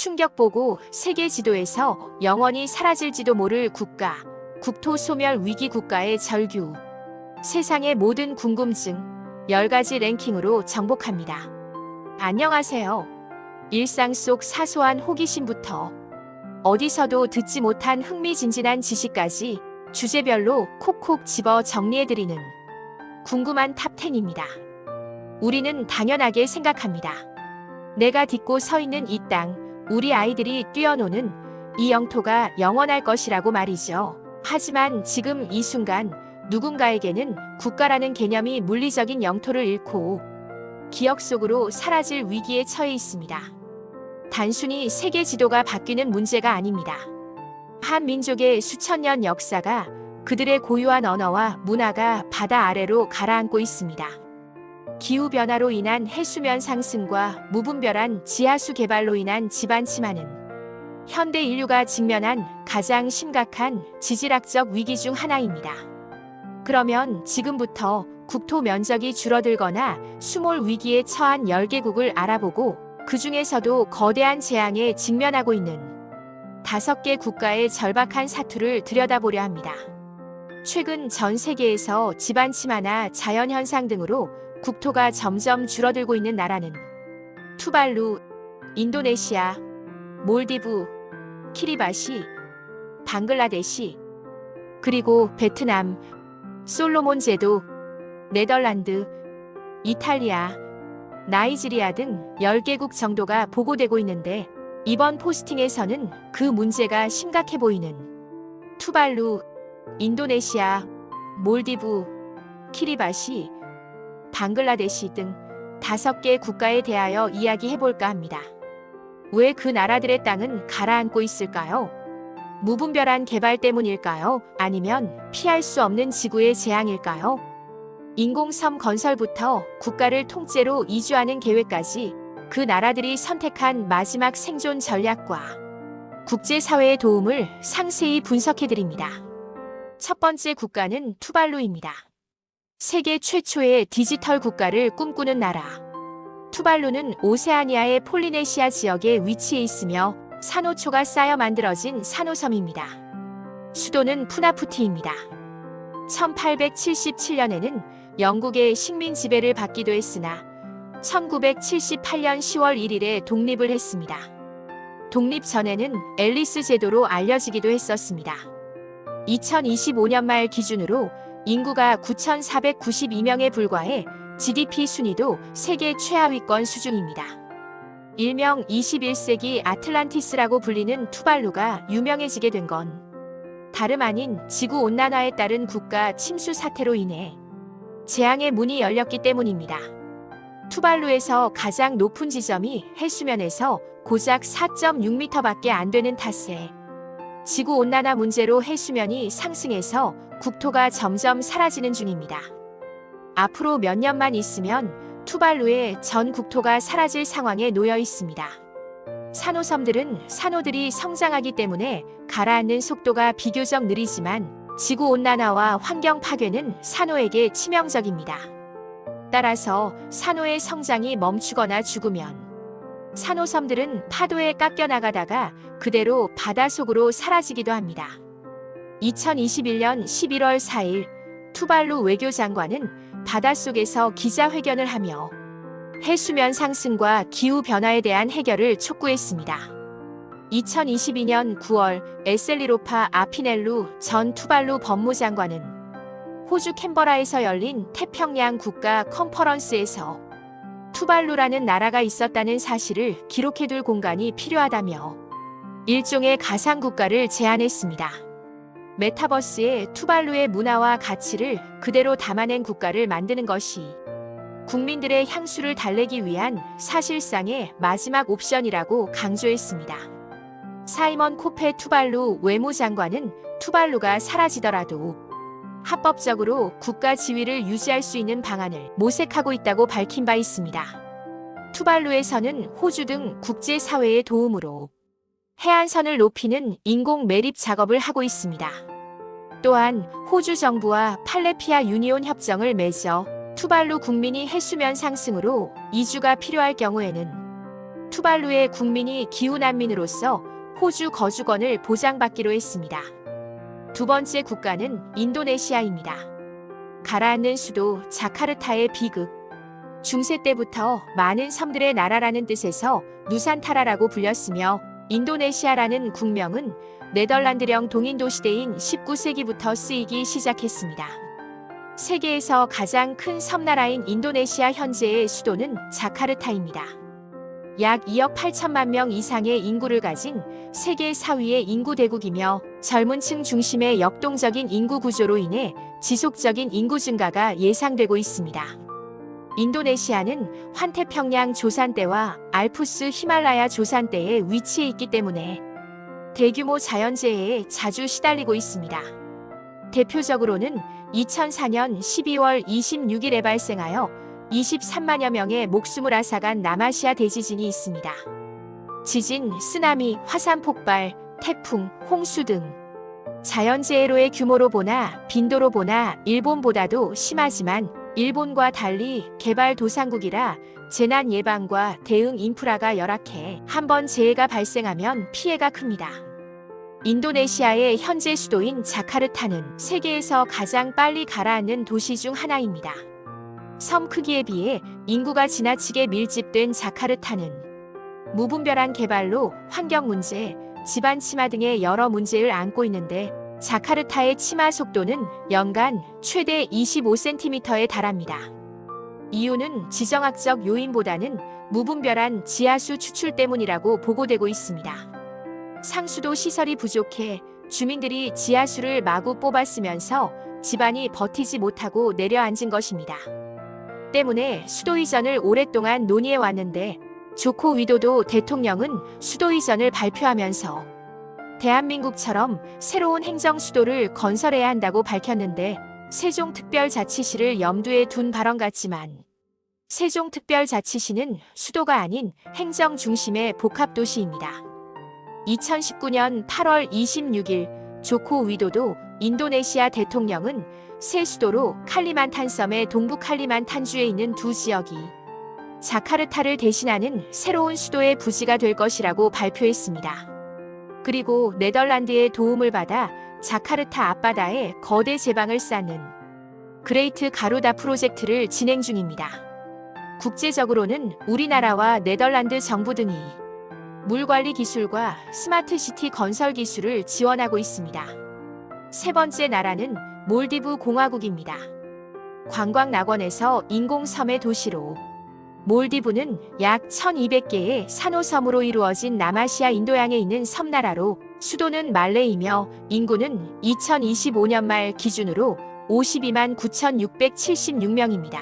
충격보고 세계 지도에서 영원히 사라질지도 모를 국가, 국토 소멸 위기 국가의 절규. 세상의 모든 궁금증, 10가지 랭킹으로 정복합니다. 안녕하세요. 일상 속 사소한 호기심부터 어디서도 듣지 못한 흥미진진한 지식까지 주제별로 콕콕 집어 정리해드리는 궁금한 탑10입니다. 우리는 당연하게 생각합니다. 내가 딛고 서 있는 이 땅, 우리 아이들이 뛰어노는 이 영토가 영원할 것이라고 말이죠. 하지만 지금 이 순간 누군가에게는 국가라는 개념이 물리적인 영토를 잃고 기억 속으로 사라질 위기에 처해 있습니다. 단순히 세계 지도가 바뀌는 문제가 아닙니다. 한 민족의 수천 년 역사가, 그들의 고유한 언어와 문화가 바다 아래로 가라앉고 있습니다. 기후변화로 인한 해수면 상승과 무분별한 지하수 개발로 인한 지반 침하는 현대 인류가 직면한 가장 심각한 지질학적 위기 중 하나입니다. 그러면 지금부터 국토 면적이 줄어들거나 수몰 위기에 처한 10개국을 알아보고 그 중에서도 거대한 재앙에 직면하고 있는 5개 국가의 절박한 사투를 들여다보려 합니다. 최근 전 세계에서 지반 침하나 자연현상 등으로 국토가 점점 줄어들고 있는 나라는 투발루, 인도네시아, 몰디브, 키리바시, 방글라데시, 그리고 베트남, 솔로몬 제도, 네덜란드, 이탈리아, 나이지리아 등 10개국 정도가 보고되고 있는데, 이번 포스팅에서는 그 문제가 심각해 보이는 투발루, 인도네시아, 몰디브, 키리바시, 방글라데시 등 5개 국가에 대하여 이야기해볼까 합니다. 왜 그 나라들의 땅은 가라앉고 있을까요? 무분별한 개발 때문일까요? 아니면 피할 수 없는 지구의 재앙일까요? 인공섬 건설부터 국가를 통째로 이주하는 계획까지 그 나라들이 선택한 마지막 생존 전략과 국제사회의 도움을 상세히 분석해드립니다. 첫 번째 국가는 투발루입니다. 세계 최초의 디지털 국가를 꿈꾸는 나라. 투발루는 오세아니아의 폴리네시아 지역에 위치해 있으며 산호초가 쌓여 만들어진 산호섬입니다. 수도는 푸나푸티입니다. 1877년에는 영국의 식민 지배를 받기도 했으나 1978년 10월 1일에 독립을 했습니다. 독립 전에는 앨리스 제도로 알려지기도 했었습니다. 2025년 말 기준으로 인구가 9,492명에 불과해 GDP 순위도 세계 최하위권 수준입니다. 일명 21세기 아틀란티스라고 불리는 투발루가 유명해지게 된 건 다름 아닌 지구온난화에 따른 국가 침수 사태로 인해 재앙의 문이 열렸기 때문입니다. 투발루에서 가장 높은 지점이 해수면에서 고작 4.6m밖에 안 되는 탓에 지구온난화 문제로 해수면이 상승해서 국토가 점점 사라지는 중입니다. 앞으로 몇 년만 있으면 투발루의 전 국토가 사라질 상황에 놓여 있습니다. 산호섬들은 산호들이 성장하기 때문에 가라앉는 속도가 비교적 느리지만 지구온난화와 환경 파괴는 산호에게 치명적입니다. 따라서 산호의 성장이 멈추거나 죽으면 산호섬들은 파도에 깎여나가다가 그대로 바닷속으로 사라지기도 합니다. 2021년 11월 4일 투발루 외교장관은 바닷속에서 기자회견을 하며 해수면 상승과 기후변화에 대한 해결을 촉구했습니다. 2022년 9월 에셀리로파 아피넬루 전 투발루 법무장관은 호주 캔버라에서 열린 태평양 국가 컨퍼런스에서 투발루라는 나라가 있었다는 사실을 기록해둘 공간이 필요하다며 일종의 가상국가를 제안했습니다. 메타버스에 투발루의 문화와 가치를 그대로 담아낸 국가를 만드는 것이 국민들의 향수를 달래기 위한 사실상의 마지막 옵션이라고 강조했습니다. 사이먼 코페 투발루 외무장관은 투발루가 사라지더라도 합법적으로 국가 지위를 유지할 수 있는 방안을 모색하고 있다고 밝힌 바 있습니다. 투발루에서는 호주 등 국제사회의 도움으로 해안선을 높이는 인공 매립 작업을 하고 있습니다. 또한 호주 정부와 팔레피아 유니온 협정을 맺어 투발루 국민이 해수면 상승으로 이주가 필요할 경우에는 투발루의 국민이 기후난민으로서 호주 거주권을 보장받기로 했습니다. 두 번째 국가는 인도네시아입니다. 가라앉는 수도 자카르타의 비극. 중세 때부터 많은 섬들의 나라라는 뜻에서 누산타라라고 불렸으며 인도네시아라는 국명은 네덜란드령 동인도시대인 19세기부터 쓰이기 시작했습니다. 세계에서 가장 큰 섬나라인 인도네시아 현재의 수도는 자카르타입니다. 약 2억 8천만 명 이상의 인구를 가진 세계 4위의 인구 대국이며 젊은 층 중심의 역동적인 인구 구조로 인해 지속적인 인구 증가가 예상되고 있습니다. 인도네시아는 환태평양 조산대와 알프스 히말라야 조산대에 위치해 있기 때문에 대규모 자연재해에 자주 시달리고 있습니다. 대표적으로는 2004년 12월 26일에 발생하여 23만여 명의 목숨을 앗아간 남아시아 대지진이 있습니다. 지진, 쓰나미, 화산 폭발, 태풍, 홍수 등 자연재해로의 규모로 보나 빈도로 보나 일본보다도 심하지만 일본과 달리 개발도상국이라 재난 예방과 대응 인프라가 열악해 한번 재해가 발생하면 피해가 큽니다. 인도네시아의 현재 수도인 자카르타는 세계에서 가장 빨리 가라앉는 도시 중 하나입니다. 섬 크기에 비해 인구가 지나치게 밀집된 자카르타는 무분별한 개발로 환경 문제, 지반 침하 등의 여러 문제를 안고 있는데 자카르타의 침하 속도는 연간 최대 25cm에 달합니다. 이유는 지정학적 요인보다는 무분별한 지하수 추출 때문이라고 보고되고 있습니다. 상수도 시설이 부족해 주민들이 지하수를 마구 뽑아쓰면서 집안이 버티지 못하고 내려앉은 것입니다. 때문에 수도 이전을 오랫동안 논의해 왔는데 조코 위도도 대통령은 수도 이전을 발표하면서 대한민국처럼 새로운 행정 수도를 건설해야 한다고 밝혔는데 세종특별자치시를 염두에 둔 발언 같지만 세종특별자치시는 수도가 아닌 행정 중심의 복합도시입니다. 2019년 8월 26일 조코 위도도 인도네시아 대통령은 새 수도로 칼리만탄 섬의 동부 칼리만탄주에 있는 두 지역이 자카르타를 대신하는 새로운 수도의 부지가 될 것이라고 발표했습니다. 그리고 네덜란드의 도움을 받아 자카르타 앞바다에 거대 제방을 쌓는 그레이트 가루다 프로젝트를 진행 중입니다. 국제적으로는 우리나라와 네덜란드 정부 등이 물관리 기술과 스마트시티 건설 기술을 지원하고 있습니다. 세 번째 나라는 몰디브 공화국입니다. 관광 낙원에서 인공섬의 도시로 몰디브는 약 1200개의 산호섬으로 이루어진 남아시아 인도양에 있는 섬나라로 수도는 말레이며 인구는 2025년 말 기준으로 52만 9,676명입니다.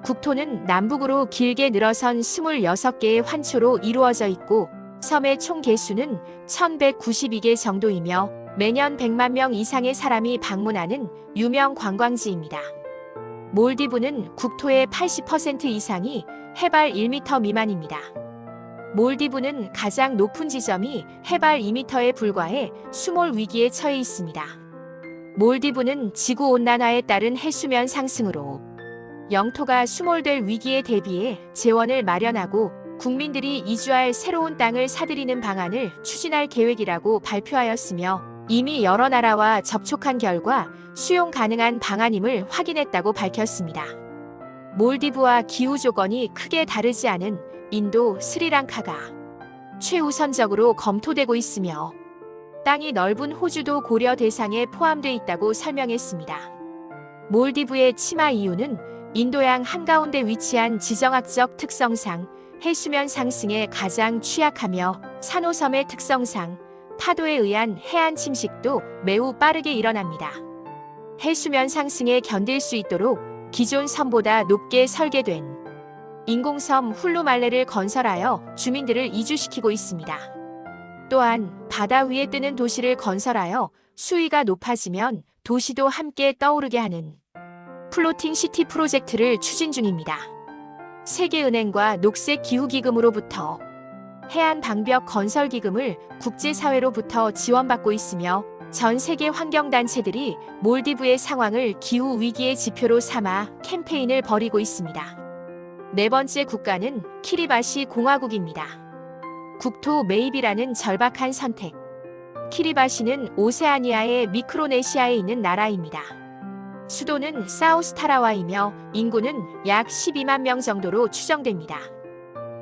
국토는 남북으로 길게 늘어선 26개의 환초로 이루어져 있고 섬의 총 개수는 1192개 정도이며 매년 100만 명 이상의 사람이 방문하는 유명 관광지입니다. 몰디브는 국토의 80% 이상이 해발 1m 미만입니다. 몰디브는 가장 높은 지점이 해발 2m에 불과해 수몰 위기에 처해 있습니다. 몰디브는 지구온난화에 따른 해수면 상승으로 영토가 수몰될 위기에 대비해 재원을 마련하고 국민들이 이주할 새로운 땅을 사들이는 방안을 추진할 계획이라고 발표하였으며 이미 여러 나라와 접촉한 결과 수용 가능한 방안임을 확인했다고 밝혔습니다. 몰디브와 기후 조건이 크게 다르지 않은 인도, 스리랑카가 최우선적으로 검토되고 있으며 땅이 넓은 호주도 고려 대상에 포함돼 있다고 설명했습니다. 몰디브의 침하 이유는 인도양 한가운데 위치한 지정학적 특성상 해수면 상승에 가장 취약하며 산호섬의 특성상 파도에 의한 해안 침식도 매우 빠르게 일어납니다. 해수면 상승에 견딜 수 있도록 기존 섬보다 높게 설계된 인공섬 훌루말레를 건설하여 주민들을 이주시키고 있습니다. 또한 바다 위에 뜨는 도시를 건설하여 수위가 높아지면 도시도 함께 떠오르게 하는 플로팅 시티 프로젝트를 추진 중입니다. 세계은행과 녹색기후기금으로부터 해안 방벽 건설 기금을 국제사회로부터 지원받고 있으며 전 세계 환경단체들이 몰디브의 상황을 기후 위기의 지표로 삼아 캠페인을 벌이고 있습니다. 네 번째 국가는 키리바시 공화국입니다. 국토 매입이라는 절박한 선택. 키리바시는 오세아니아의 미크로네시아에 있는 나라입니다. 수도는 사우스타라와이며 인구는 약 12만 명 정도로 추정됩니다.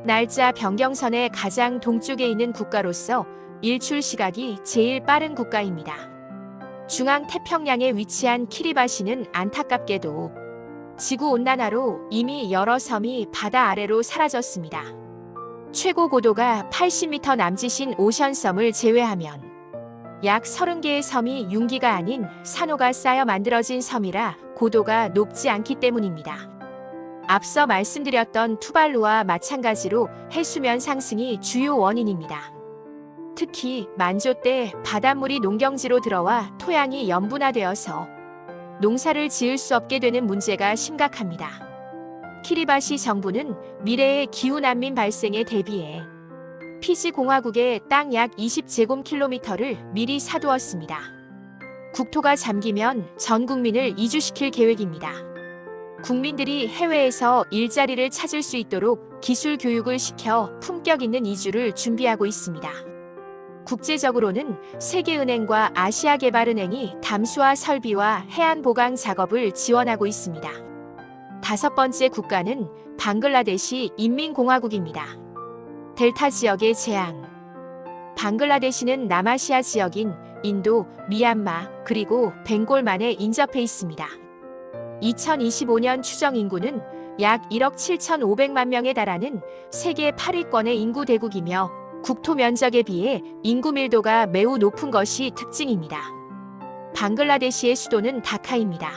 날짜 변경선의 가장 동쪽에 있는 국가로서 일출 시각이 제일 빠른 국가입니다. 중앙 태평양에 위치한 키리바시는 안타깝게도 지구온난화로 이미 여러 섬이 바다 아래로 사라졌습니다. 최고 고도가 80m 남짓인 오션섬을 제외하면 약 30개의 섬이 융기가 아닌 산호가 쌓여 만들어진 섬이라 고도가 높지 않기 때문입니다. 앞서 말씀드렸던 투발루와 마찬가지로 해수면 상승이 주요 원인입니다. 특히 만조 때 바닷물이 농경지로 들어와 토양이 염분화되어서 농사를 지을 수 없게 되는 문제가 심각합니다. 키리바시 정부는 미래의 기후난민 발생에 대비해 피지 공화국에 땅 약 20제곱킬로미터를 미리 사두었습니다. 국토가 잠기면 전 국민을 이주시킬 계획입니다. 국민들이 해외에서 일자리를 찾을 수 있도록 기술 교육을 시켜 품격 있는 이주를 준비하고 있습니다. 국제적으로는 세계은행과 아시아개발은행이 담수화 설비와 해안 보강 작업을 지원하고 있습니다. 다섯 번째 국가는 방글라데시 인민공화국입니다. 델타 지역의 재앙. 방글라데시는 남아시아 지역인 인도, 미얀마, 그리고 벵골만에 인접해 있습니다. 2025년 추정 인구는 약 1억 7,500만 명에 달하는 세계 8위권의 인구 대국이며 국토 면적에 비해 인구 밀도가 매우 높은 것이 특징입니다. 방글라데시의 수도는 다카입니다.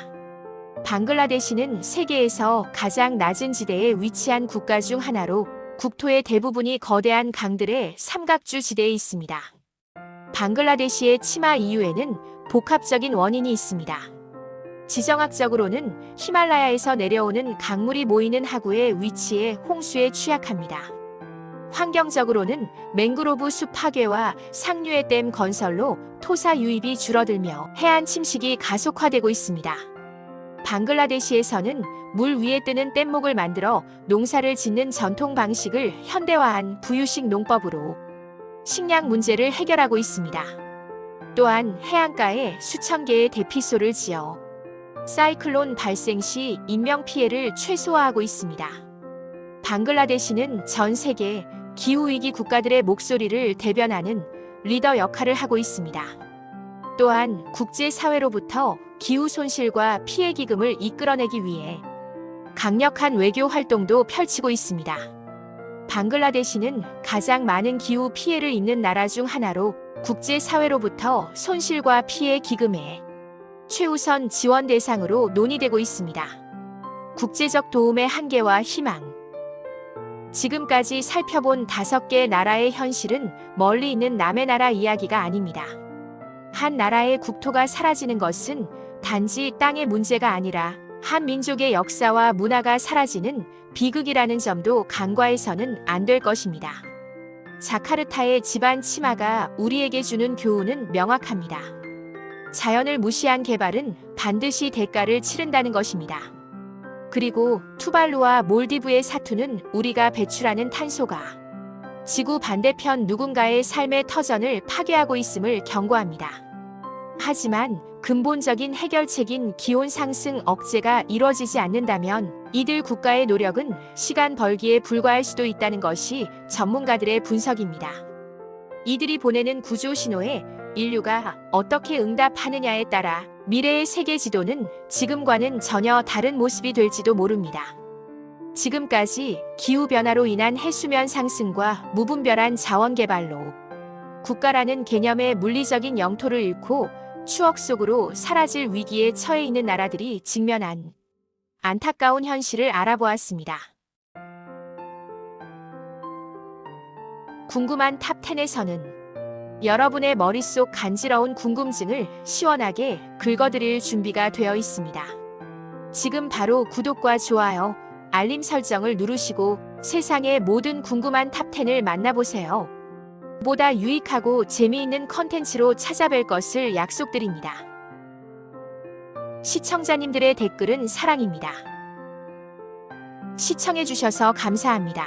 방글라데시는 세계에서 가장 낮은 지대에 위치한 국가 중 하나로 국토의 대부분이 거대한 강들의 삼각주 지대에 있습니다. 방글라데시의 치마 이유에는 복합적인 원인이 있습니다. 지정학적으로는 히말라야에서 내려오는 강물이 모이는 하구에 위치해 홍수에 취약합니다. 환경적으로는 맹그로브 숲 파괴와 상류의 댐 건설로 토사 유입이 줄어들며 해안 침식이 가속화되고 있습니다. 방글라데시에서는 물 위에 뜨는 뗏목을 만들어 농사를 짓는 전통 방식을 현대화한 부유식 농법으로 식량 문제를 해결하고 있습니다. 또한 해안가에 수천 개의 대피소를 지어 사이클론 발생 시 인명피해를 최소화하고 있습니다. 방글라데시는 전 세계 기후위기 국가들의 목소리를 대변하는 리더 역할을 하고 있습니다. 또한 국제사회로부터 기후 손실과 피해 기금을 이끌어내기 위해 강력한 외교 활동도 펼치고 있습니다. 방글라데시는 가장 많은 기후 피해를 입는 나라 중 하나로 국제사회로부터 손실과 피해 기금에 최우선 지원 대상으로 논의되고 있습니다. 국제적 도움의 한계와 희망. 지금까지 살펴본 5개 나라의 현실은 멀리 있는 남의 나라 이야기가 아닙니다. 한 나라의 국토가 사라지는 것은 단지 땅의 문제가 아니라 한 민족의 역사와 문화가 사라지는 비극이라는 점도 간과해서는 안 될 것입니다. 자카르타의 집안 치마가 우리에게 주는 교훈은 명확합니다. 자연을 무시한 개발은 반드시 대가를 치른다는 것입니다. 그리고 투발루와 몰디브의 사투는 우리가 배출하는 탄소가 지구 반대편 누군가의 삶의 터전을 파괴하고 있음을 경고합니다. 하지만 근본적인 해결책인 기온 상승 억제가 이뤄지지 않는다면 이들 국가의 노력은 시간 벌기에 불과할 수도 있다는 것이 전문가들의 분석입니다. 이들이 보내는 구조 신호에 인류가 어떻게 응답하느냐에 따라 미래의 세계 지도는 지금과는 전혀 다른 모습이 될지도 모릅니다. 지금까지 기후변화로 인한 해수면 상승과 무분별한 자원 개발로 국가라는 개념의 물리적인 영토를 잃고 추억 속으로 사라질 위기에 처해 있는 나라들이 직면한 안타까운 현실을 알아보았습니다. 궁금한 탑10에서는 여러분의 머릿속 간지러운 궁금증을 시원하게 긁어드릴 준비가 되어 있습니다. 지금 바로 구독과 좋아요, 알림 설정을 누르시고 세상의 모든 궁금한 탑10을 만나보세요. 보다 유익하고 재미있는 컨텐츠로 찾아뵐 것을 약속드립니다. 시청자님들의 댓글은 사랑입니다. 시청해주셔서 감사합니다.